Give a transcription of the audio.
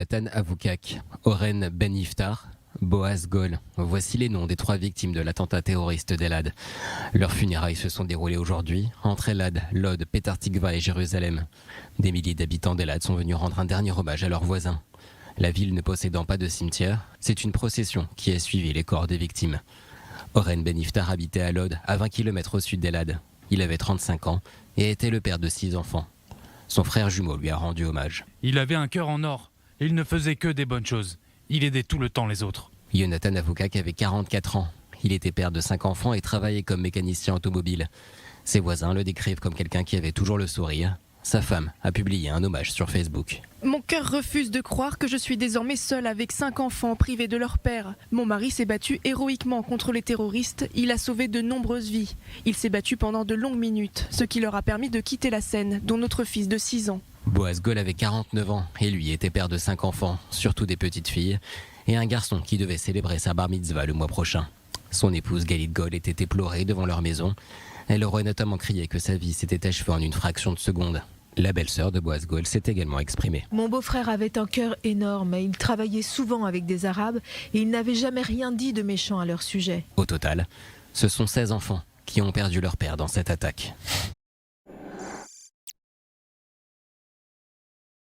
Jonathan Avoukak, Oren Ben Iftar, Boaz Gol. Voici les noms des 3 victimes de l'attentat terroriste d'Elad. Leurs funérailles se sont déroulées aujourd'hui entre Elad, Lod, Petah Tikva et Jérusalem. Des milliers d'habitants d'Elad sont venus rendre un dernier hommage à leurs voisins. La ville ne possédant pas de cimetière, c'est une procession qui a suivi les corps des victimes. Oren Ben Iftar habitait à Lod, à 20 km au sud d'Elad. Il avait 35 ans et était le père de 6 enfants. Son frère jumeau lui a rendu hommage. Il avait un cœur en or. Il ne faisait que des bonnes choses. Il aidait tout le temps les autres. Jonathan Avoukak avait 44 ans. Il était père de 5 enfants et travaillait comme mécanicien automobile. Ses voisins le décrivent comme quelqu'un qui avait toujours le sourire. Sa femme a publié un hommage sur Facebook. Mon cœur refuse de croire que je suis désormais seule avec 5 enfants privés de leur père. Mon mari s'est battu héroïquement contre les terroristes. Il a sauvé de nombreuses vies. Il s'est battu pendant de longues minutes, ce qui leur a permis de quitter la scène, dont notre fils de 6 ans. Boaz Gol avait 49 ans et lui était père de 5 enfants, surtout des petites filles, et un garçon qui devait célébrer sa bar mitzvah le mois prochain. Son épouse Galit Gol était éplorée devant leur maison. Elle aurait notamment crié que sa vie s'était achevée en une fraction de seconde. La belle-sœur de Boaz Gol s'est également exprimée. Mon beau-frère avait un cœur énorme et il travaillait souvent avec des Arabes et il n'avait jamais rien dit de méchant à leur sujet. Au total, ce sont 16 enfants qui ont perdu leur père dans cette attaque.